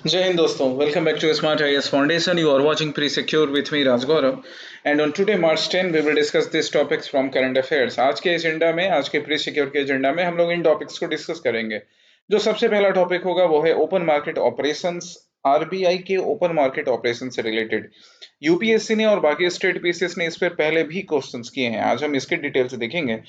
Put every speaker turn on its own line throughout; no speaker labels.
Jai Hind दोस्तों, welcome back to Smart IAS Foundation. You are watching Pre-Secure with me Raj Gaurav, and on today March 10 we will discuss these topics from current affairs. आज के agenda में, आज के Pre-Secure के agenda में हम लोग इन टॉपिक्स को डिस्कस करेंगे. जो सबसे पहला टॉपिक होगा वो है ओपन मार्केट ऑपरेशंस. आरबीआई के ओपन मार्केट ऑपरेशन से रिलेटेड यूपीएससी ने और बाकी स्टेट पीसीएस ने इस पर पहले भी क्वेश्चंस किए हैं. आज हम इसके डिटेल से देखेंगे.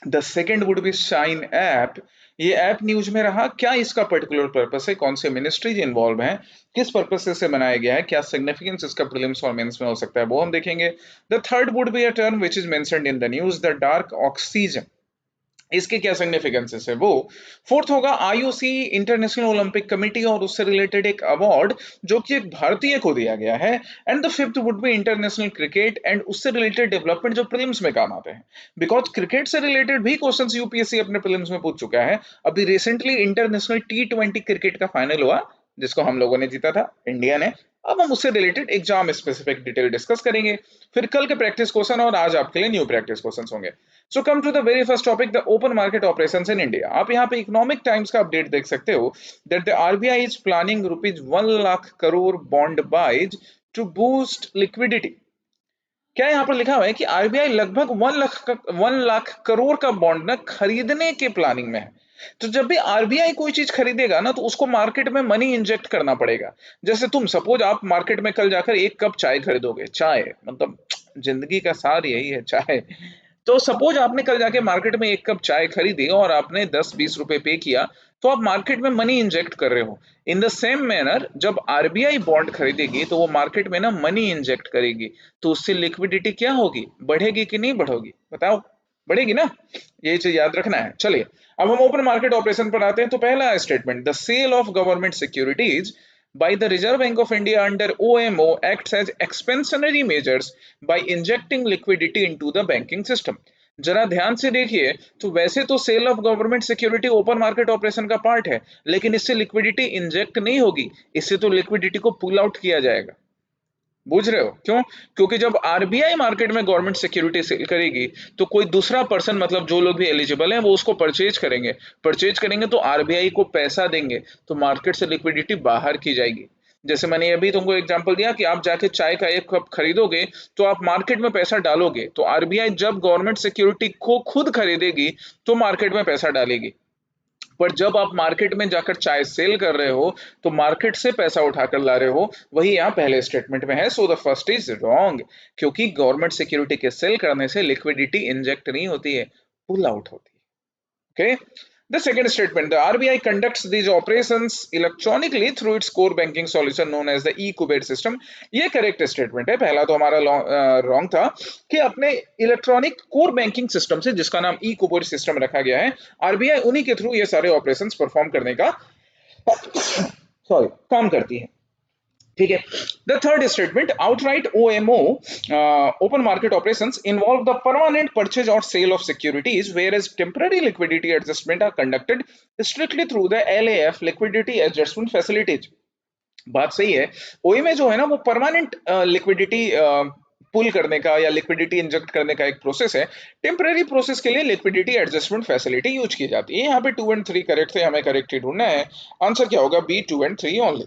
The second would be shine app. ये ऐप न्यूज में रहा. क्या इसका पर्टिकुलर पर्पस है, कौन से मिनिस्ट्रीज इन्वॉल्व हैं, किस पर्पस से इसे बनाया गया है, क्या सिग्निफिकेंस इसका प्रीलिम्स और मेंस में हो सकता है, वो हम देखेंगे. The third would be a term which is mentioned in the news, the dark oxygen. इसके क्या सिग्निफिकेंसेस है वो. फोर्थ होगा आईओसी इंटरनेशनल ओलंपिक कमेटी और उससे रिलेटेड एक अवार्ड जो कि एक भारतीय को दिया गया है. And the fifth would be international cricket and उससे रिलेटेड डेवलपमेंट जो प्रीलिम्स में काम आते हैं. बिकॉज क्रिकेट से रिलेटेड भी क्वेश्चंस यूपीएससी अपने प्रीलिम्स में पूछ चुका है. अभी रिसेंटली इंटरनेशनल टी20 क्रिकेट का फाइनल हुआ जिसको हम लोगों ने जीता था, इंडिया ने. अब हम उससे related exam specific detail discuss करेंगे. फिर कल के प्रैक्टिस क्वेश्चन और आज आपके लिए न्यू प्रैक्टिस क्वेश्चन होंगे. So come to the very first topic, the open market operations in India. आप यहाँ पे इकोनॉमिक टाइम्स का अपडेट देख सकते हो that the RBI is planning ₹1 lakh crore bond buys to boost liquidity. क्या यहाँ पर लिखा हुआ है कि आरबीआई लगभग 1 लाख करोड़ का बॉन्ड ना खरीदने के प्लानिंग में है. तो जब भी आरबीआई कोई चीज खरीदेगा ना तो उसको मार्केट में मनी इंजेक्ट करना पड़ेगा. जैसे तुम सपोज आप मार्केट में कल जाकर 1 कप चाय खरीदोगे. चाय मतलब जिंदगी का सार यही है, चाय. तो सपोज आपने कल जाके मार्केट में 1 कप चाय खरीदी और आपने 10-20 रुपए पे किया, तो आप मार्केट में मनी इंजेक्ट कर रहे हो. इन द सेम मैनर जब आरबीआई बॉन्ड खरीदेगी तो वो मार्केट में ना मनी इंजेक्ट करेगी. तो उससे लिक्विडिटी क्या होगी, बढ़ेगी कि नहीं बढ़ोगी, बताओ. बढ़ेगी ना. ये चीज याद रखना है. चलिए अब हम ओपन मार्केट ऑपरेशन पर आते हैं. तो पहला statement, the sale of government securities by the Reserve Bank of India under OMO acts as expansionary measures by injecting liquidity into the banking system. जरा ध्यान से देखिए. तो वैसे तो sale of government security open market operation का part है, लेकिन इससे लिक्विडिटी इंजेक्ट नहीं होगी. इससे तो लिक्विडिटी को पुल आउट किया जाएगा. बूझ रहे हो क्यों? क्योंकि जब आरबीआई मार्केट में गवर्नमेंट सिक्योरिटी सेल करेगी तो कोई दूसरा पर्सन, मतलब जो लोग भी एलिजिबल हैं, वो उसको परचेज करेंगे. परचेज करेंगे तो आरबीआई को पैसा देंगे, तो मार्केट से लिक्विडिटी बाहर की जाएगी. जैसे मैंने अभी तुमको एग्जांपल दिया कि आप जाके चाय का 1 कप खरीदोगे तो आप मार्केट में पैसा डालोगे, तो आरबीआई जब गवर्नमेंट सिक्योरिटी को खुद खरीदेगी तो मार्केट में पैसा डालेगी. पर जब आप मार्केट में जाकर चाय सेल कर रहे हो तो मार्केट से पैसा उठाकर ला रहे हो. वही यहाँ पहले स्टेटमेंट में है. So the first is wrong, क्योंकि गवर्नमेंट सिक्योरिटी के सेल करने से लिक्विडिटी इंजेक्ट नहीं होती है, पुल आउट होती है. Okay. The second statement, the RBI conducts these operations electronically through its core banking solution known as the e-Kuber system. ये करेक्ट स्टेटमेंट है. पहला तो हमारा रॉन्ग था कि अपने इलेक्ट्रॉनिक कोर बैंकिंग सिस्टम से, जिसका नाम ई कुबर सिस्टम रखा गया है, आरबीआई उन्हीं के थ्रू ये सारे ऑपरेशंस परफॉर्म करने का सॉरी काम करती है. ठीक है. The third statement, outright OMO open market operations involve the permanent purchase और sale of securities, whereas temporary liquidity adjustment are conducted strictly through the LAF liquidity adjustment facilities. बात सही है. ओएमए जो है ना वो परमानेंट लिक्विडिटी पुल करने का या लिक्विडिटी इंजेक्ट करने का एक प्रोसेस है. टेम्पररी प्रोसेस के लिए लिक्विडिटी एडजस्टमेंट फैसिलिटी यूज की जाती है. यहाँ पे 2 और 3 करेक्ट थे, हमें करेक्ट ही ढूंढना है. आंसर क्या होगा? बी, 2 और 3 only.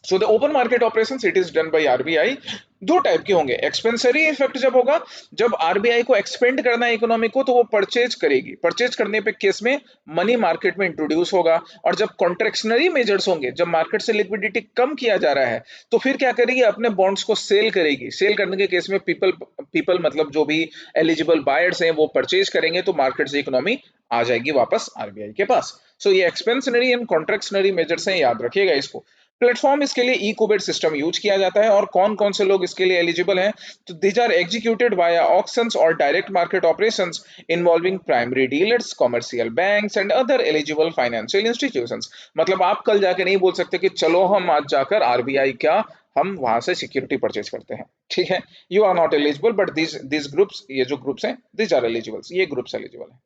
So the open market operations it is done by RBI. दो टाइप के होंगे. एक्सपेंसरी इफेक्ट जब होगा, जब आरबीआई को एक्सपेंड करना है इकोनॉमी को, तो वो परचेज करेगी. परचेज करने पे केस में मनी मार्केट में इंट्रोड्यूस होगा. और जब कॉन्ट्रैक्शनरी मेजर्स होंगे, जब मार्केट से लिक्विडिटी कम किया जा रहा है, तो फिर क्या करेगी? अपने बॉन्ड्स को सेल करेगी. सेल करने के केस में पीपल मतलब जो भी एलिजिबल बायर्स हैं वो परचेज करेंगे, तो मार्केट से इकोनॉमी आ जाएगी वापस आरबीआई के पास. सो ये एक्सपेंशनरी एंड कॉन्ट्रैक्शनरी मेजर्स हैं, याद रखिएगा इसको. प्लेटफॉर्म इसके लिए ई कुबेर सिस्टम यूज किया जाता है. और कौन कौन से लोग इसके लिए एलिजिबल हैं? तो these are executed via auctions और direct market operations involving primary dealers, commercial banks and other eligible financial institutions. मतलब आप कल जाके नहीं बोल सकते कि चलो हम आज जाकर आरबीआई क्या हम वहां से सिक्योरिटी परचेज करते हैं. ठीक है. You are not eligible, but this groups, ये जो ग्रुप्स हैं, दिस आर एलिजिबल. ये ग्रुप्स एलिजिबल है.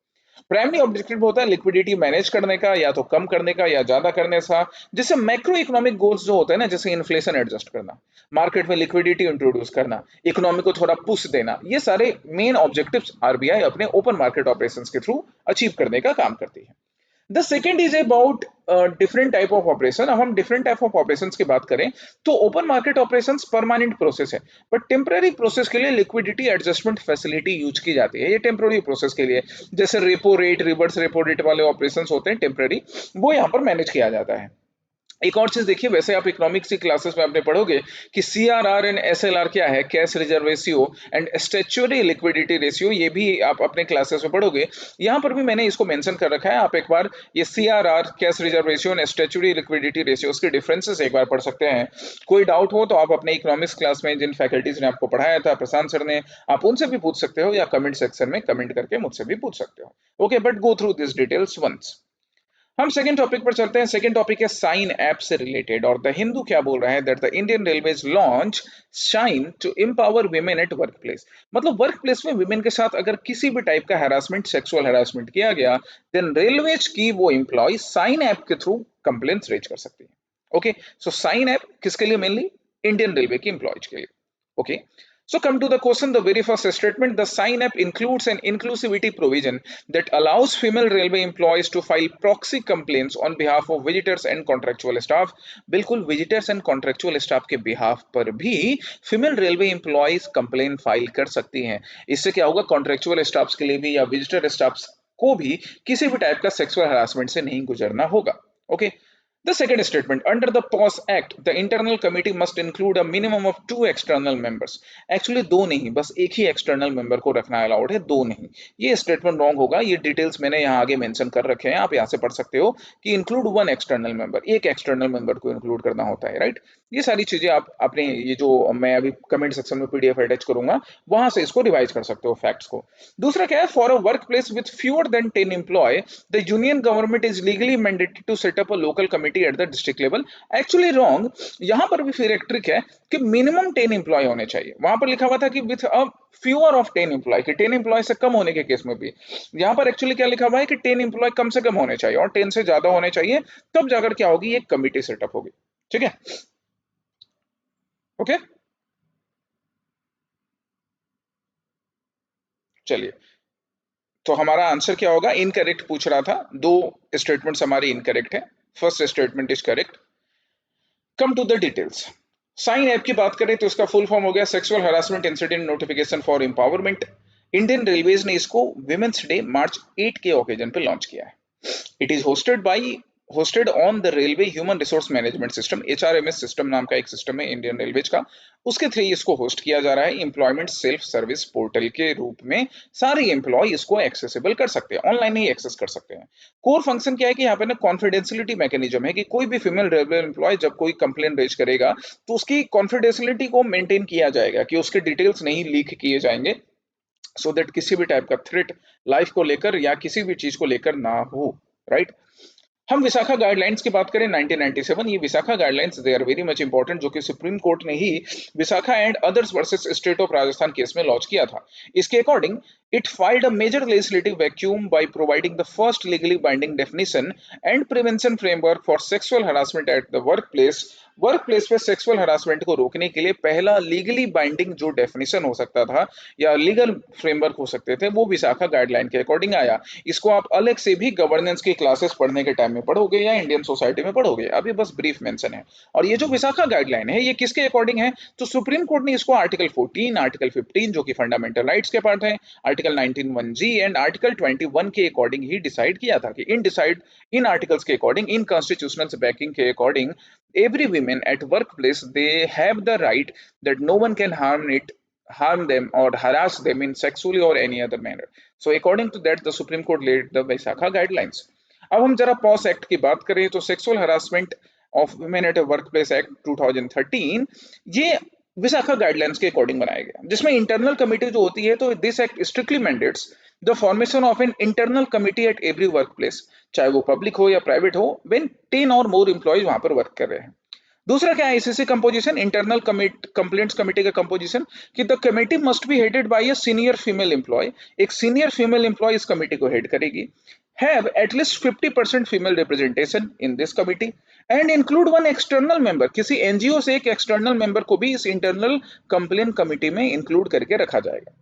प्राइमरी ऑब्जेक्टिव होता है लिक्विडिटी मैनेज करने का, या तो कम करने का या ज्यादा करने का. जैसे मैक्रो इकोनॉमिक गोल्स जो होते हैं ना, जैसे इन्फ्लेशन एडजस्ट करना, मार्केट में लिक्विडिटी इंट्रोड्यूस करना, इकोनॉमी को थोड़ा पुश देना, ये सारे मेन ऑब्जेक्टिव्स आरबीआई अपने ओपन मार्केट ऑपरेशंस के थ्रू अचीव करने का काम करती है. The second is about different type of operation. अब हम डिफरेंट टाइप ऑफ ऑपरेशन की बात करें तो open market operation permanent process है, बट टेम्पररी प्रोसेस के लिए लिक्विडिटी एडजस्टमेंट फैसिलिटी यूज की जाती है। ये टेम्पररी प्रोसेस के लिए, जैसे repo rate, reverse repo rate वाले ऑपरेशन होते हैं टेम्पररी, वो यहाँ पर मैनेज किया जाता है। एक और चीज देखिए, वैसे आप इकोनॉमिक्स की क्लासेस में आपने पढ़ोगे कि सीआरआर एंड एसएलआर क्या है, cash reserve ratio and statutory liquidity ratio, ये भी आप अपने क्लासेस में पढ़ोगे। यहाँ पर भी मैंने इसको मेंशन कर रखा है, आप एक बार ये CRR, cash reserve ratio and statutory liquidity ratio के डिफरेंसेस एक बार पढ़ सकते हैं। कोई डाउट हो तो आप अपने इकोनॉमिक्स क्लास में जिन फैकल्टीज ने आपको पढ़ाया था, प्रशांत सर ने, आप उनसे भी पूछ सकते हो, या कमेंट सेक्शन में कमेंट करके मुझसे भी पूछ सकते हो। Okay, but go through this details once. हम सेकंड टॉपिक पर चलते हैं। सेकंड टॉपिक है साइन ऐप से रिलेटेड, और द हिंदू क्या बोल रहा है, that the Indian railways launch SHINE to empower women at work place. मतलब वर्क प्लेस में विमेन के साथ अगर किसी भी टाइप का हरासमेंट, सेक्सुअल हरासमेंट किया गया, देन रेलवेज की वो एम्प्लॉय साइन ऐप के थ्रू कंप्लेंट्स रेज कर सकती है। ओके, सो साइन ऐप किसके लिए? मेनली इंडियन रेलवे की एम्प्लॉयज के लिए। Okay, so come to the question, the very first statement, the sign up includes an inclusivity provision that allows female railway employees to file proxy complaints on behalf of visitors and contractual staff। बिल्कुल visitors and contractual staff के behalf पर भी female railway employees complaint file कर सकती हैं। इससे क्या होगा, contractual staffs के लिए भी या visitor staffs को भी किसी भी टाइप का sexual harassment से नहीं गुजरना होगा। Okay, the second statement, under the POS Act, the internal committee must include a minimum of 2 external members। Actually दो नहीं, बस एक ही external member को रखना अलाउड है, दो नहीं। ये statement wrong होगा, ये डिटेल्स मैंने यहाँ आगे मेंशन कर रखे हैं, आप यहाँ से पढ़ सकते हो कि include one external member, एक external member को include करना होता है, राइट। ये सारी चीजें आप अपने, ये जो मैं अभी कमेंट सेक्शन में पीडीएफ अटैच करूंगा, वहां से इसको रिवाइज कर सकते हो फैक्ट्स को। दूसरा क्या है, for a work place with fewer than 10 employ, the union government is legally mandated to set up a local committee at the district level. Actually wrong, यहां पर भी फिर एक ट्रिक है कि मिनिमम 10 एम्प्लॉय होने चाहिए। वहां पर लिखा हुआ था कि with a fewer of 10 employ, कि 10 एम्प्लॉय से कम होने के केस में भी। यहाँ पर एक्चुअली क्या लिखा हुआ है कि 10 एम्प्लॉय कम से कम होने चाहिए और 10 से ज्यादा होने चाहिए, तब जाकर क्या होगी, एक कमिटी सेटअप होगी। ठीक है, ओके, चलिए, तो हमारा आंसर क्या होगा, इनकरेक्ट पूछ रहा था, दो स्टेटमेंट्स हमारी इनकरेक्ट है, first statement is correct. Come to the details. SHINE app की बात करें तो इसका फुल फॉर्म हो गया sexual harassment incident notification for empowerment. Indian railways ने इसको विमेंस डे मार्च 8 के ओकेजन पे लॉन्च किया है। It is hosted on the Railway Human Resource Management System, HRMS system नाम का एक सिस्टम है इंडियन रेलवेज का, उसके थ्रू इसको होस्ट किया जा रहा है। एम्प्लॉयमेंट सेल्फ सर्विस पोर्टल के रूप में सारे एम्प्लॉय इसको एक्सेसिबल कर सकते हैं, ऑनलाइन ही एक्सेस कर सकते हैं। कोर फंक्शन क्या है कि यहाँ पे ना कॉन्फिडेंशियलिटी मैकेनिज्म है, कि कोई भी फीमेल रेलवे एम्प्लॉय जब कोई कंप्लेन रेज करेगा तो उसकी कॉन्फिडेंशियलिटी को मेंटेन किया जाएगा, कि उसके डिटेल्स नहीं लीक किए जाएंगे, सो दैट किसी भी टाइप का थ्रेट लाइफ को लेकर या किसी भी चीज को लेकर ना हो, राइट। हम विशाखा गाइडलाइंस की बात करें 1997, ये Vishakha guidelines they are very much important, जो कि सुप्रीम कोर्ट ने ही Vishakha and others versus state of Rajasthan case में लॉन्च किया था। इसके according it filed a major legislative vacuum by providing the first legally binding definition and prevention framework for sexual harassment at the work place पे sexual harassment को रोकने के लिए पहला लीगली बाइंडिंग जो डेफिनेशन हो सकता था या लीगल फ्रेमवर्क हो सकते थे, वो विशाखा गाइडलाइन के अकॉर्डिंग आया। इसको आप अलग से भी गवर्नेंस की क्लासेस पढ़ने के टाइम में पढ़ोगे या इंडियन सोसाइटी में पढ़ोगे, अभी बस ब्रीफ मेंशन है। और ये जो विशाखा गाइडलाइन है, ये किसके अकॉर्डिंग है, तो सुप्रीम कोर्ट ने इसको आर्टिकल 14, आर्टिकल 15 जो कि फंडामेंटल राइट्स के पार्ट है, आर्टिकल 19(1)(g) एंड आर्टिकल 21 के अकॉर्डिंग ही डिसाइड किया था कि इन आर्टिकल्स के अकॉर्डिंग, इन कॉन्स्टिट्यूशनल बैकिंग के according, every women at workplace they have the right that no one can harm them or harass them in sexually or any other manner। So according to that the Supreme Court laid the Vaisakha guidelines। अब हम जरा POS act की बात करें तो sexual harassment of women at a workplace act 2013, ये Vishakha guidelines के according बनाया गया, जिसमें इंटरनल कमिटी जो होती है, तो this act strictly mandates the formation of an internal committee at every workplace, चाहे वो पब्लिक हो या प्राइवेट हो, व्हेन 10 और मोर एम्प्लॉयज वहां पर वर्क कर रहे हैं। दूसरा क्या है, ICC composition, internal complaints committee का कंपोजिशन, कि the committee must be headed by a senior female employ, एक सीनियर फीमेल एम्प्लॉय इस कमेटी को हेड करेगी। Have at least 50% female representation in this committee and include one external member, किसी NGO से एक external member को भी इस इंटरनल कंप्लेंट कमिटी में इंक्लूड करके रखा जाएगा।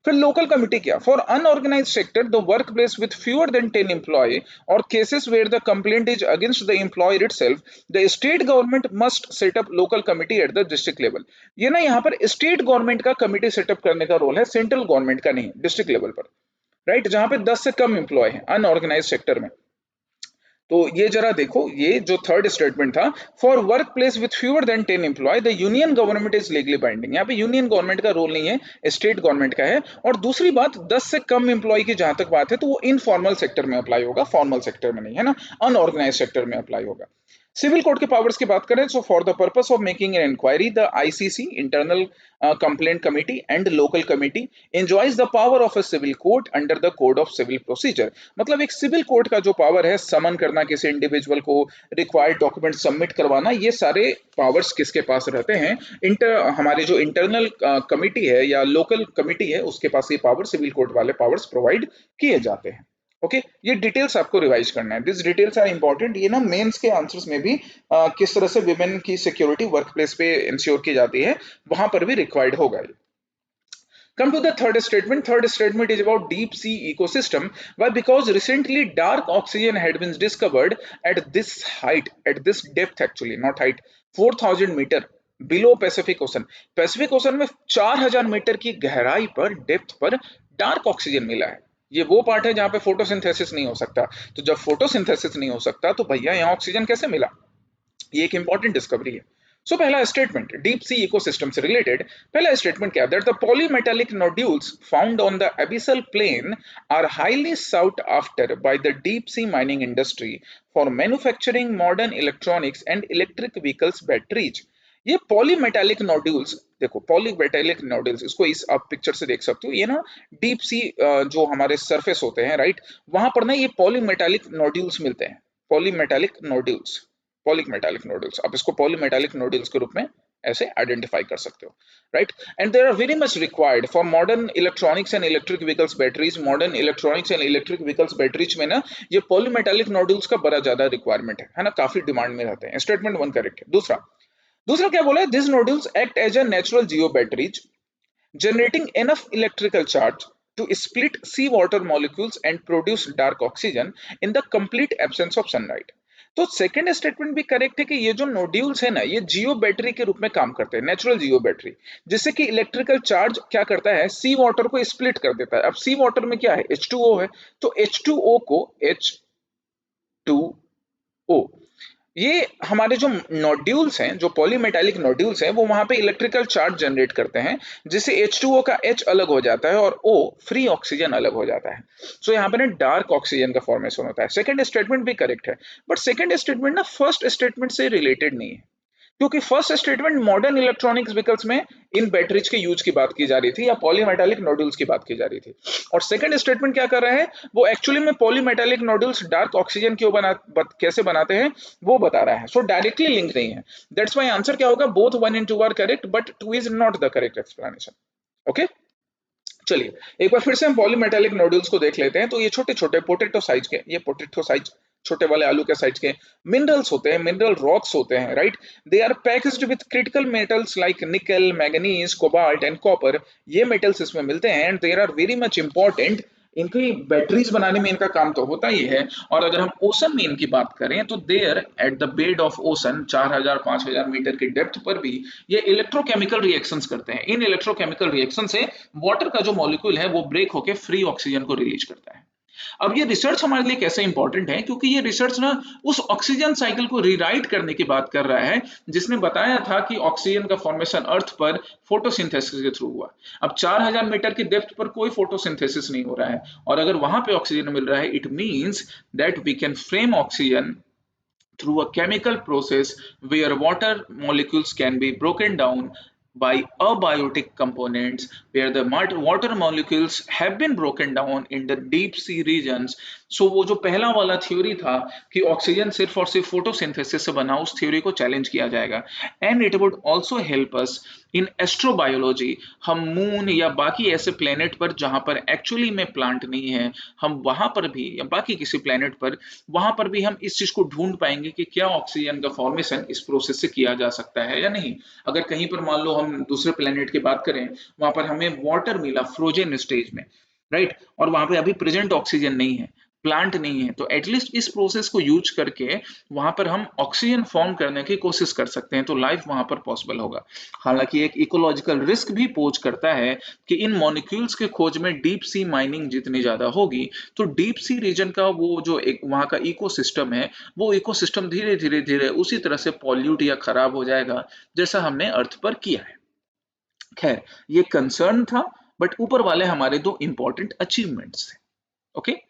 फिर लोकल कमिटी क्या, for unorganised sector the work place with fewer than 10 employ और cases where the complaint is against the employer itself, the state government must set up local committee at the district level. ये ना यहाँ पर state government का committee setup करने का role है, central government का नहीं, डिस्ट्रिक्ट लेवल पर, राइट, जहां पे 10 से कम एम्प्लॉय है अनऑर्गेनाइज सेक्टर में। तो ये जरा देखो, ये जो थर्ड स्टेटमेंट था, for work place with fewer than 10 employ the union government is legally binding, यहाँ पे यूनियन गवर्नमेंट का रोल नहीं है, स्टेट गवर्नमेंट का है। और दूसरी बात, 10 से कम एम्प्लॉय की जहां तक बात है तो वो इनफॉर्मल सेक्टर में अप्लाई होगा, फॉर्मल सेक्टर में नहीं, है ना, अनऑर्गेनाइज सेक्टर में अप्लाई होगा। सिविल कोर्ट के पावर्स की बात करें, so for the purpose of making an inquiry the ICC internal complaint committee and local committee enjoys the power of a civil court under the code of civil procedure. मतलब एक civil court का जो power है, समन करना किसी individual को, required document submit करवाना, ये सारे पावर्स किसके पास रहते हैं, हमारे जो इंटरनल कमिटी है या लोकल कमिटी है उसके पास ये पावर, सिविल कोर्ट वाले पावर्स प्रोवाइड किए जाते हैं। ओके ये डिटेल्स आपको रिवाइज करना है, दिस डिटेल्स आर इंपॉर्टेंट। ये ना मेंस के आंसर्स में भी किस तरह से विमेन की सिक्योरिटी वर्क प्लेस पे इंश्योर की जाती है, वहां पर भी रिक्वायर्ड होगा ये। Come to the third statement. Third statement is about deep sea ecosystem. Why? Because recently dark oxygen had been discovered at this height, at this depth actually, not height, 4000 metre below Pacific Ocean. Pacific Ocean में 4000 metre की गहराई पर, depth पर dark oxygen मिला है। ये वो part है जहां पे फोटोसिंथेसिस नहीं हो सकता। तो जब फोटोसिंथेसिस नहीं हो सकता तो भैया यहाँ ऑक्सीजन कैसे मिला? ये एक इंपॉर्टेंट डिस्कवरी है। सो पहला स्टेटमेंट डीप सी इकोसिस्टम से रिलेटेड, पहला स्टेटमेंट क्या, that the polymetallic nodules found on the abyssal plain are highly sought after by the deep sea mining industry for manufacturing modern electronics and electric vehicles batteries. ये polymetallic nodules, देखो polymetallic nodules, इसको इस आप picture से देख सकते हो, ये ना डीप सी जो हमारे सरफेस होते हैं, राइट, वहां पर ना ये पॉलीमेटालिक नोड्यूल्स मिलते हैं, पॉलीमेटालिक नोड्यूल्स, पॉलीमेटालिक नोड्यूल्स, आप इसको पॉलीमेटालिक नोड्यूल्स के रूप में ऐसे आइडेंटिफाई कर सकते हो, right. And there are very much required for modern electronics and electric vehicles batteries. Modern electronics and electric vehicles batteries में ना ये पॉलीमेटालिक नोड्यूल्स का बड़ा ज्यादा रिक्वायरमेंट है ना, काफी डिमांड में रहते हैं। स्टेटमेंट वन करेक्ट है। दूसरा, दूसरा क्या बोला है, this nodules act as a natural geo batteries generating enough electrical charge to split seawater molecules and produce dark oxygen in the complete absence of sunlight। तो सेकंड स्टेटमेंट भी correct है कि ये जो नोड्यूल्स है ना, ये जियो बैटरी के रूप में काम करते हैं, नेचुरल जियो बैटरी, जिससे कि इलेक्ट्रिकल चार्ज क्या करता है, सी वाटर को स्प्लिट कर देता है। अब सी वाटर में क्या है, H2O है, तो H2O को H2O, ये हमारे जो नोड्यूल्स हैं, जो पॉलीमेटालिक नोड्यूल्स हैं, वो वहां पे इलेक्ट्रिकल चार्ज जनरेट करते हैं, जिससे H2O का H अलग हो जाता है और O फ्री ऑक्सीजन अलग हो जाता है। सो यहाँ पे ना डार्क ऑक्सीजन का फॉर्मेशन होता है। सेकंड स्टेटमेंट भी करेक्ट है, बट सेकंड स्टेटमेंट ना फर्स्ट स्टेटमेंट से रिलेटेड नहीं है, क्योंकि first statement modern electronics vehicles में इन बैटरीज के यूज की बात की जा रही थी या पॉलीमेटालिक नोड्यूल्स की बात की जा रही थी, और सेकंड स्टेटमेंट क्या कर रहे हैं, वो एक्चुअली में पॉलीमेटालिक नोड्यूल्स डार्क ऑक्सीजन क्यों कैसे बनाते हैं वो बता रहा है। सो डायरेक्टली लिंक नहीं है, दैट्स व्हाई आंसर क्या होगा, both 1 and 2 are correct but 2 is not the correct explanation. Okay चलिए एक बार फिर से हम पॉलीमेटालिक नोड्यूल्स को देख लेते हैं। तो ये छोटे छोटे पोटैटो साइज के, ये पोटैटो साइज छोटे वाले आलू के साइज के मिनरल्स होते हैं, मिनरल रॉक्स होते हैं, right. They are packed with critical metals like nickel, manganese, cobalt and copper. ये मेटल्स इसमें मिलते हैं and there are very much important. इनकी बैटरीज बनाने में इनका काम तो होता ही है। और अगर हम ओशन में इनकी बात करें तो there at the bed of ocean 4000-5000 metre की डेप्थ पर भी ये इलेक्ट्रोकेमिकल रिएक्शंस करते हैं। इन इलेक्ट्रोकेमिकल रिएक्शन से वाटर का जो मॉलिक्यूल है वो ब्रेक होकर फ्री ऑक्सीजन को रिलीज करता है। अब ये रिसर्च हमारे लिए कैसे इंपॉर्टेंट है, क्योंकि ये रिसर्च ना उस ऑक्सीजन साइकिल को रीराइट करने की बात कर रहा है जिसने बताया था कि ऑक्सीजन का फॉर्मेशन अर्थ पर फोटोसिंथेसिस के थ्रू हुआ। अब 4000 मीटर की डेप्थ पर कोई फोटोसिंथेसिस नहीं हो रहा है, और अगर वहां पे ऑक्सीजन मिल रहा है, it means that we can frame oxygen through a chemical process where water molecules can be broken down by abiotic components, where the water molecules have been broken down in the deep sea regions सो वो जो पहला वाला theory था कि oxygen सिर्फ और सिर्फ photosynthesis से बना, उस थ्योरी को चैलेंज किया जाएगा। And it would also help us in astrobiology. हम मून या बाकी ऐसे प्लेनेट पर जहां पर एक्चुअली में प्लांट नहीं है, हम वहां पर भी, या बाकी किसी प्लेनेट पर, वहां पर भी हम इस चीज को ढूंढ पाएंगे कि क्या ऑक्सीजन का फॉर्मेशन इस प्रोसेस से किया जा सकता है या नहीं। अगर कहीं पर मान लो हम दूसरे प्लेनेट की बात करें, वहां पर हमें वाटर मिला फ्रोजन स्टेज में, राइट, और वहां पे अभी प्रेजेंट ऑक्सीजन नहीं है, प्लांट नहीं है, तो एटलीस्ट इस प्रोसेस को यूज करके वहां पर हम ऑक्सीजन फॉर्म करने की कोशिश कर सकते हैं, तो लाइफ वहां पर पॉसिबल होगा। हालांकि एक इकोलॉजिकल रिस्क भी पोज करता है कि इन मॉलिक्यूल्स के खोज में डीप सी माइनिंग जितनी ज्यादा होगी, तो डीप सी रीजन का वो जो एक वहां का इकोसिस्टम है, वो इकोसिस्टम धीरे धीरे धीरे उसी तरह से पॉल्यूट या खराब हो जाएगा जैसा हमने अर्थ पर किया है। खैर, ये कंसर्न था, बट ऊपर वाले हमारे दो इंपॉर्टेंट अचीवमेंट्स थे। Okay,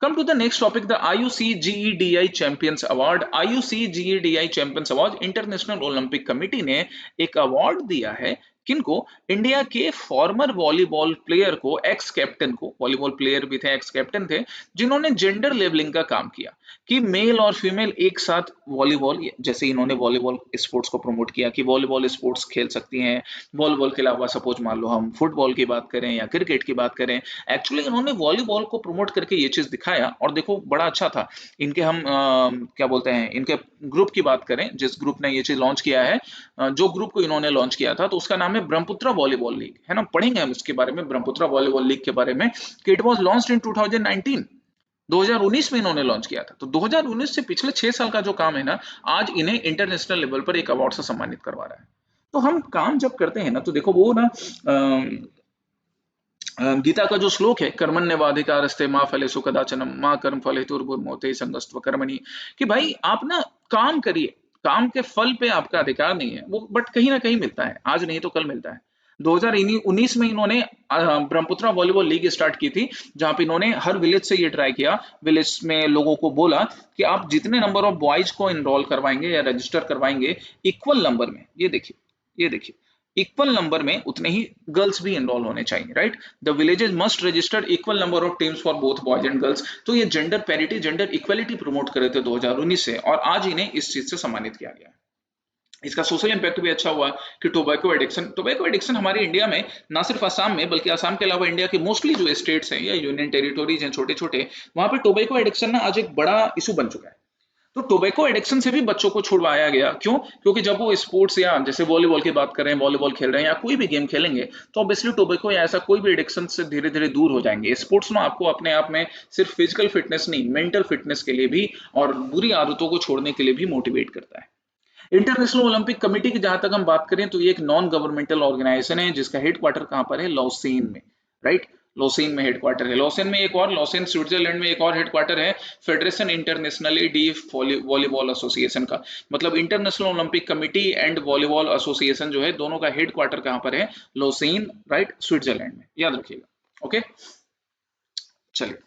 come to the next topic, the IUCGEDI Champions Award। IUCGEDI Champions Award international Olympic committee ने एक अवार्ड दिया है किनको? इंडिया के फॉर्मर वॉलीबॉल प्लेयर को, एक्स कैप्टन को, वॉलीबॉल प्लेयर भी थे, एक्स कैप्टन थे, जिन्होंने जेंडर लेवलिंग का काम किया कि मेल और फीमेल एक साथ वॉलीबॉल, जैसे इन्होंने वॉलीबॉल स्पोर्ट्स को प्रमोट किया कि वॉलीबॉल स्पोर्ट्स खेल सकती हैं। वॉलीबॉल के अलावा सपोज मान लो हम फुटबॉल की बात करें या क्रिकेट की बात करें, एक्चुअली इन्होंने वॉलीबॉल को प्रमोट करके ये चीज दिखाया, और देखो बड़ा अच्छा था। इनके हम क्या बोलते हैं, इनके ग्रुप की बात करें, जिस ग्रुप ने ये चीज लॉन्च किया है, जो ग्रुप को इन्होंने लॉन्च किया था, तो उसका नाम है ब्रह्मपुत्र वॉलीबॉल लीग, है ना, पढ़ेंगे हम इसके बारे में, ब्रह्मपुत्र वॉलीबॉल लीग के बारे में, कि इट वाज लॉन्च्ड इन 2019, 2019 में इन्होंने लॉन्च किया था। तो 2019 से पिछले 6 साल का जो काम है ना, आज इन्हें इंटरनेशनल लेवल पर एक अवार्ड से सम्मानित करवा रहा है। तो हम काम जब करते हैं ना, तो देखो वो ना गीता का जो श्लोक है, कर्मण्येवाधिकारस्ते मा फलेषु कदाचन मा कर्म फलेतुर्भुर्मोते संगस्त्व कर्मणि, कि भाई आप ना काम करिए, काम के फल पे आपका अधिकार नहीं है वो, बट कहीं ना कहीं मिलता है, आज नहीं तो कल मिलता है। 2019 में इन्होंने ब्रह्मपुत्र वॉलीबॉल लीग स्टार्ट की थी, जहां पे इन्होंने हर विलेज से ये ट्राई किया, विलेज में लोगों को बोला कि आप जितने नंबर ऑफ बॉयज को इनरोल करवाएंगे या रजिस्टर करवाएंगे इक्वल नंबर में, ये देखिए इक्वल नंबर में उतने ही गर्ल्स भी एनरोल होने चाहिए, right. The villages must register equal number of teams for both boys and girls. तो ये gender parity, gender equality promote करे थे 2019 से, और आज इन्हें इस चीज से सम्मानित किया गया है। इसका सोशल इम्पैक्ट भी अच्छा हुआ कि टोबैको एडिक्शन हमारे इंडिया में, ना सिर्फ असम में, बल्कि असम के अलावा इंडिया के मोस्टली जो स्टेट्स हैं या यूनियन टेरिटोरीज हैं छोटे छोटे, वहां पे टोबैको एडिक्शन ना आज एक बड़ा इशू बन चुका है। तो टोबैको एडिक्शन से भी बच्चों को छुड़वाया गया, क्यों? क्योंकि जब वो स्पोर्ट्स या जैसे वॉलीबॉल की बात करें, वॉलीबॉल खेल रहे हैं या कोई भी गेम खेलेंगे, तो ऑब्वियसली टोबैको या ऐसा कोई भी एडिक्शन से धीरे धीरे दूर हो जाएंगे। स्पोर्ट्स ना आपको अपने आप में सिर्फ फिजिकल फिटनेस नहीं, मेंटल फिटनेस के लिए भी और बुरी आदतों को छोड़ने के लिए भी मोटिवेट करता है। इंटरनेशनल ओलंपिक कमेटी की जहां तक हम बात करें, तो ये एक नॉन गवर्नमेंटल ऑर्गेनाइजेशन है, जिसका हेडक्वार्टर कहां पर है? लॉसेन में, राइट। लॉसेन में हेडक्वार्टर है। लॉसेन में एक और, लॉसेन स्विट्जरलैंड में एक और हेडक्वार्टर है, federation internationally D volleyball association का। मतलब international Olympic committee and volleyball association जो है, दोनों का हेडक्वार्टर कहां पर है? लॉसेन, राइट, स्विट्जरलैंड में, याद रखिएगा। ओके, चलिए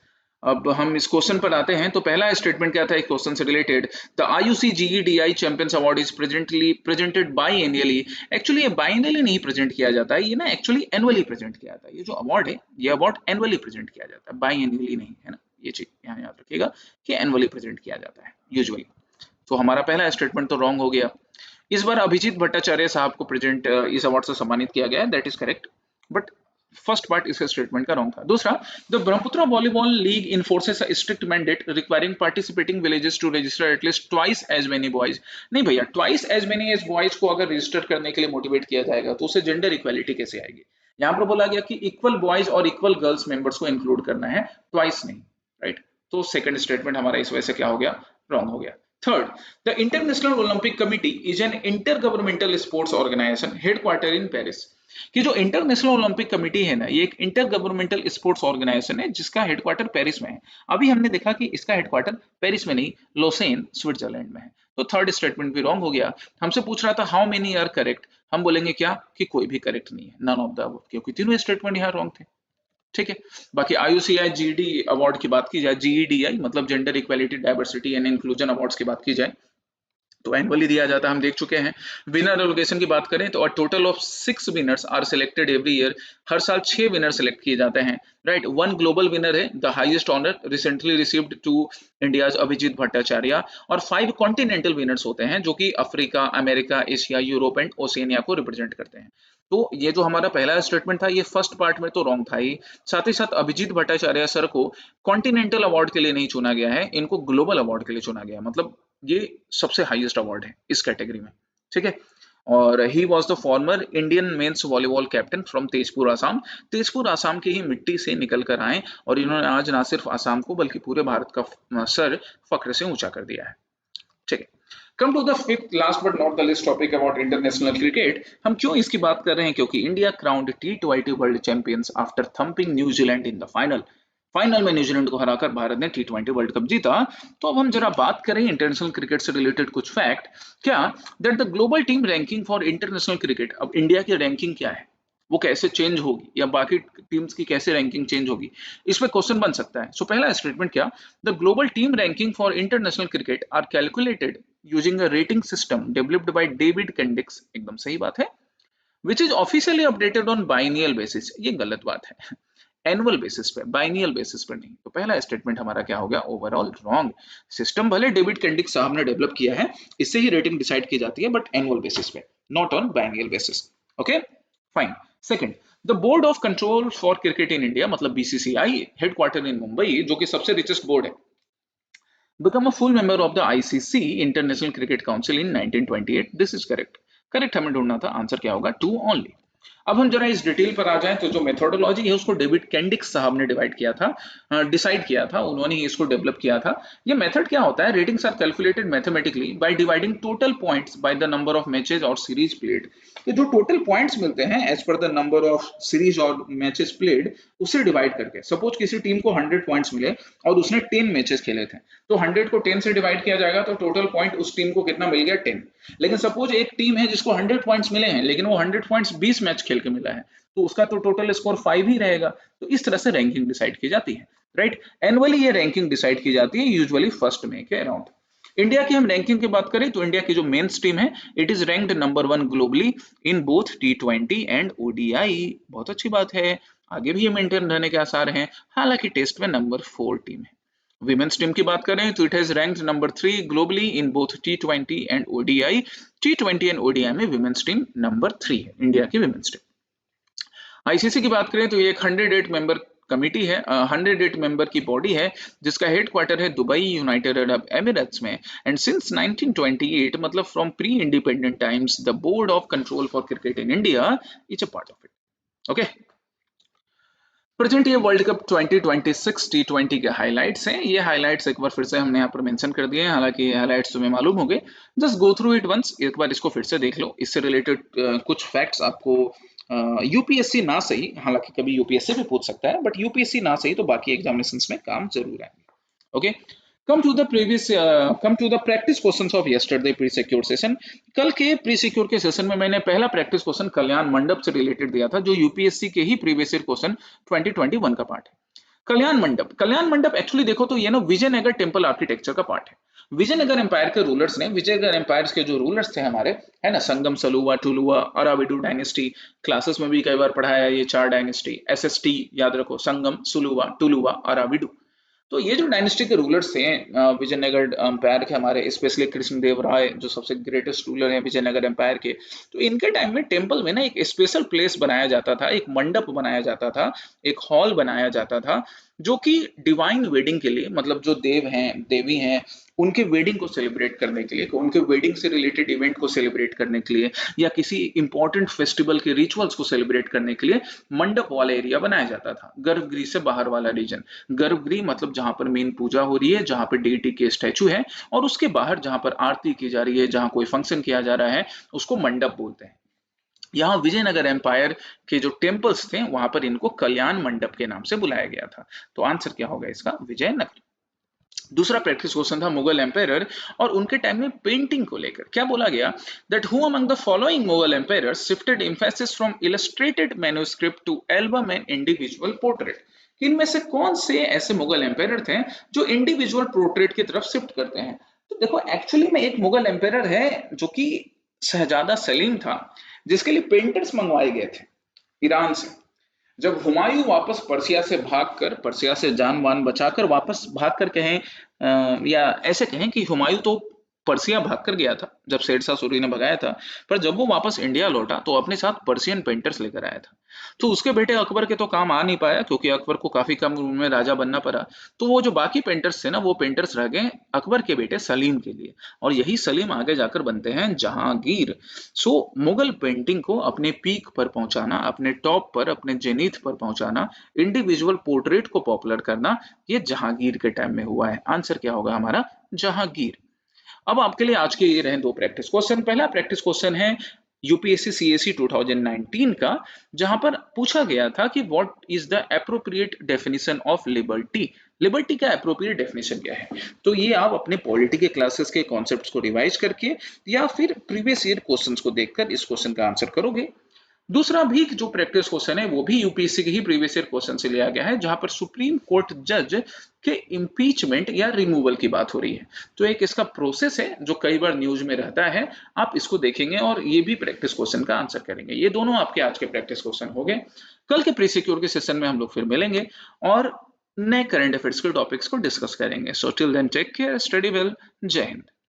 अब हम इस क्वेश्चन पर आते हैं। तो पहला स्टेटमेंट क्या था एक क्वेश्चन से related? The IUCGEDI champions award is presently presented by annually. Actually ये बाई एनुअली नहीं प्रेजेंट किया जाता है, ये ना एक्चुअली एनुअली प्रेजेंट किया जाता है। ये जो अवार्ड है, ये अवार्ड एनुअली प्रेजेंट किया जाता है, बाई एनुअली नहीं, है ना। ये चीज यहाँ याद रखिएगा कि एनुअली प्रेजेंट किया जाता है यूजुअली। तो हमारा पहला स्टेटमेंट तो रॉन्ग हो गया। इस बार अभिजीत भट्टाचार्य साहब को प्रेजेंट इस अवार्ड से सम्मानित किया गया है, that is correct, but first part इसके स्टेटमेंट का रॉन्ग था। दूसरा, the Brahmaputra volleyball league enforces a strict mandate requiring participating villages to register at least twice as many boys. नहीं भैया, twice as many as boys को अगर रजिस्टर करने के लिए मोटिवेट किया जाएगा, तो उसे जेंडर इक्वालिटी कैसे आएगी? यहाँ पर बोला गया कि इक्वल बॉयज और इक्वल गर्ल्स मेंबर्स को इंक्लूड करना है, ट्वाइस नहीं, राइट। तो सेकंड स्टेटमेंट हमारा इस वजह से क्या हो गया? रॉन्ग हो गया। Third, the International Olympic Committee is an intergovernmental sports organisation headquarter in Paris. कि जो इंटरनेशनल ओलंपिक कमेटी है ना, ये एक इंटर गवर्नमेंटल स्पोर्ट्स ऑर्गेनाइजेशन है, जिसका हेडक्वार्टर पेरिस में है। अभी हमने देखा कि इसका हेडक्वार्टर पेरिस में नहीं, लोसेन स्विट्जरलैंड में है। तो थर्ड स्टेटमेंट भी रॉन्ग हो गया। हमसे पूछ रहा था हाउ मेनी आर करेक्ट, हम बोलेंगे क्या कि कोई भी करेक्ट नहीं है, नन ऑफ द अबव, क्योंकि तीनों स्टेटमेंट यहाँ रॉन्ग थे। ठीक है, बाकी IUCI GD अवार्ड की बात की जाए, GEDI मतलब gender equality diversity and inclusion awards की बात की जाए, तो एनुअली दिया जाता है, हम देख चुके हैं। विनर एलोकेशन की बात करें तो total of 6 winners are selected every year, हर साल 6 विनर सिलेक्ट किए जाते हैं, राइट। 1 ग्लोबल विनर है, the highest honour recently received to India's Abhijit Bhattacharya, और 5 कॉन्टिनेंटल विनर्स होते हैं जो कि Africa, America, Asia, Europe and Oceania को रिप्रेजेंट करते हैं। तो ये जो हमारा पहला स्टेटमेंट था ये फर्स्ट पार्ट में तो रॉन्ग था ही, साथ ही साथ अभिजीत भट्टाचार्य सर को कॉन्टिनेंटल अवार्ड के लिए नहीं चुना गया है, इनको ग्लोबल अवार्ड के लिए चुना गया है, मतलब ये सबसे हाईएस्ट अवार्ड है इस कैटेगरी में, ठीक है। और he was the former Indian mains volleyball captain from Tezpur Assam, Tezpur Assam की ही मिट्टी से निकल कर आए और इन्होंने आज ना सिर्फ आसाम को बल्कि पूरे भारत का सर फख्र से ऊंचा कर दिया है, ठीक है। Come to the fifth last but not the least topic about international cricket. हम क्यों इसकी बात कर रहे हैं, क्योंकि India crowned T20 world champions after thumping New Zealand in the final. Final में न्यूजीलैंड को हराकर भारत ने T20 वर्ल्ड कप जीता। तो अब हम जरा बात करें इंटरनेशनल क्रिकेट से रिलेटेड कुछ फैक्ट। क्या that the global team ranking for international cricket, अब इंडिया की रैंकिंग क्या है, वो कैसे चेंज होगी या बाकी टीम्स की कैसे रैंकिंग चेंज होगी, इस पे क्वेश्चन बन सकता है। सो पहला स्टेटमेंट क्या, the global team ranking for international cricket are calculated using a rating system developed by David Kendix, एकदम सही बात है, which is officially updated on biennial basis, ये गलत बात है, एनुअल बेसिस पे, बाइनियल बेसिस पर नहीं। तो पहला स्टेटमेंट हमारा क्या हो गया, ओवरऑल रॉन्ग। सिस्टम भले डेविड कैंडिक साहब ने डेवलप किया है, इससे ही रेटिंग डिसाइड की जाती है, बट एनुअल बेसिस पे, not on biennial basis, okay fine. Second, the board of control for cricket in India, मतलब BCCI, हेडक्वार्टर इन मुंबई, जो कि सबसे रिचेस्ट बोर्ड है, become a full member of the ICC International Cricket Council in 1928. This is correct. Correct हमें ढूंढना था, answer क्या होगा, 2 ओनली। अब हम जरा इस डिटेल पर आ जाएं तो जो मेथोडोलॉजी है उसको डेविड कैंडिक्स साहब ने डिसाइड किया था, उन्होंने ही इसको डेवलप किया था। ये मेथड क्या होता है, ratings are calculated mathematically by dividing total points by the number of matches और सीरीज प्लेड। तो जो टोटल पॉइंट्स मिलते हैं as per the number of series और मैचेस प्लेड, उसे डिवाइड करके, सपोज किसी टीम को 100 पॉइंट्स मिले और उसने 10 मैचेस खेले थे, तो 100 को 10 से डिवाइड किया जाएगा तो टोटल पॉइंट उस टीम को कितना मिल गया, 10। लेकिन सपोज एक टीम है जिसको 100 पॉइंट्स मिले हैं लेकिन वो 100 पॉइंट्स 20 मैच खेल के मिला है, तो उसका तो टोटल स्कोर 5 ही रहेगा। तो इस तरह से रैंकिंग डिसाइड की जाती है, राइट। एनुअली ये रैंकिंग डिसाइड की जाती है यूजुअली फर्स्ट में के अराउंड। इंडिया की हम रैंकिंग की बात करें तो इंडिया की जो मेंस टीम है, it is ranked number 1 globally in both T20 and ODI। बहुत अच्छी बात है, आगे भी ये मेंटेन रहने के आसार हैं, हालांकि टेस्ट में नंबर 4 टीम है। विमेन्स टीम की बात करें तो it has ranked number 3 globally in both T20 and ODI। T20 and ODI में विमेन्स टीम नंबर 3 है, इंडिया की विमेन्स टीम। आईसीसी की बात करें तो ये एक 108 मेंबर कमिटी है, 108 मेंबर की बॉडी है जिसका हेडक्वार्टर है दुबई, यूनाइटेड अरब एमिरेट्स में। एंड सिंस 1928, मतलब from pre independent times, the board of control for cricket in India is a part of it, okay. Present ये वर्ल्ड कप 2026 T20 के highlights हैं। ये highlights एक बार फिर से हमने यहाँ पर मेंशन कर दिए हैं, हालांकि ये हाइलाइट्स तुम्हें मालूम होंगे, just go through it once, एक बार इसको फिर से देख लो। इससे रिलेटेड कुछ फैक्ट्स आपको यूपीएससी ना सही, हालांकि कभी यूपीएससी भी पूछ सकता है, बट यूपीएससी ना सही तो बाकी एग्जामिनेशंस में काम जरूर आएंगे, okay. Come to the practice questions of yesterday pre secure session. कल के प्री सिक्योर के सेशन में मैंने पहला प्रैक्टिस क्वेश्चन कल्याण मंडप से रिलेटेड दिया था, जो यूपीएससी के ही प्रीवियस ईयर क्वेश्चन 2021 का पार्ट है। कल्याण मंडप एक्चुअली देखो तो ये ना विजयनगर टेम्पल आर्किटेक्चर का पार्ट है। विजयनगर एम्पायर के रूलर्स ने, विजयनगर एम्पायर के जो रूलर्स थे हमारे, है ना, संगम, सलुवा, टुलुवा, अराविडु डायनेस्टी, क्लासेस में भी कई बार पढ़ाया है ये 4 डायनेस्टी, SST याद रखो, संगम, सुलुवा, टुलुवा, अराविडु। तो ये जो डायनेस्टी के रूलर्स थे विजयनगर एम्पायर के हमारे, स्पेशली कृष्णदेव राय जो सबसे ग्रेटेस्ट रूलर हैं विजयनगर एम्पायर के, तो इनके टाइम में टेम्पल में ना एक स्पेशल प्लेस बनाया जाता था, एक मंडप बनाया जाता था, एक हॉल बनाया जाता था, जो कि डिवाइन वेडिंग के लिए, मतलब जो देव हैं, देवी हैं, उनके वेडिंग को सेलिब्रेट करने के लिए, उनके वेडिंग से रिलेटेड इवेंट को सेलिब्रेट करने के लिए, या किसी इंपॉर्टेंट फेस्टिवल के रिचुअल्स को सेलिब्रेट करने के लिए मंडप वाला एरिया बनाया जाता था। गर्भगृह से बाहर वाला रीजन, गर्भगृह मतलब जहां पर मेन पूजा हो रही है, जहां पर डेटी के स्टैचू है, और उसके बाहर जहां पर आरती की जा रही है, जहां कोई फंक्शन किया जा रहा है, उसको मंडप बोलते हैं। यहाँ विजयनगर एम्पायर के जो टेम्पल्स थे वहां पर इनको कल्याण मंडप के नाम से बुलाया गया था। तो आंसर क्या होगा इसका, विजयनगर। दूसरा प्रैक्टिस क्वेश्चन था मुगल एम्पायर और उनके टाइम में पेंटिंग को लेकर। क्या बोला गया, that who among the following Mughal emperors shifted emphasis from illustrated manuscript to album and individual portrait. इनमें से कौन से ऐसे मुगल एम्पायर थे जो इंडिविजुअल पोर्ट्रेट की तरफ शिफ्ट करते हैं। तो देखो एक्चुअली में एक मुगल एम्पेरर है जो कि शहजादा सलीम था, जिसके लिए पेंटर्स मंगवाए गए थे ईरान से। जब हुमायूं वापस पर्सिया से जान वान बचाकर वापस भाग कर कहें, या ऐसे कहें कि हुमायूं तो पर्सिया भाग कर गया था जब शेरशाह सूरी ने भगाया था, पर जब वो वापस इंडिया लौटा तो अपने साथ पर्शियन पेंटर्स लेकर आया था। तो उसके बेटे अकबर के तो काम आ नहीं पाया क्योंकि अकबर को काफी कम उम्र में राजा बनना पड़ा। तो वो जो बाकी पेंटर्स थे ना, वो पेंटर्स रह गए अकबर के बेटे सलीम के लिए, और यही सलीम आगे जाकर बनते हैं जहांगीर। सो मुगल पेंटिंग को अपने पीक पर पहुंचाना, अपने टॉप पर, अपने जेनिथ पर पहुंचाना, इंडिविजुअल पोर्ट्रेट को पॉपुलर करना, ये जहांगीर के टाइम में हुआ है। आंसर क्या होगा हमारा? जहांगीर। अब आपके लिए आज के ये रहे दो प्रैक्टिस क्वेश्चन। पहला प्रैक्टिस क्वेश्चन है यूपीएससी सीएससी 2019 का, जहां पर पूछा गया था कि what is the appropriate definition of liberty. Liberty का एप्रोप्रिएट डेफिनेशन क्या है? तो ये आप अपने पॉलिटी के क्लासेस के कॉन्सेप्ट्स को रिवाइज करके या फिर प्रीवियस ईयर क्वेश्चंस को देखकर इस क्वेश्चन का आंसर करोगे। दूसरा भी जो प्रैक्टिस क्वेश्चन है वो भी यूपीएससी के ही प्रीवियस ईयर क्वेश्चन से लिया गया है, जहां पर सुप्रीम कोर्ट जज के इम्पीचमेंट या रिमूवल की बात हो रही है। तो एक इसका प्रोसेस है जो कई बार न्यूज में रहता है, आप इसको देखेंगे और ये भी प्रैक्टिस क्वेश्चन का आंसर करेंगे। ये दोनों आपके आज के प्रैक्टिस क्वेश्चन हो गए। कल के प्री सिक्योर के सेशन में हम लोग फिर मिलेंगे और नए करंट अफेयर्स के टॉपिक्स को डिस्कस करेंगे। So till then take care, study well, Jai Hind.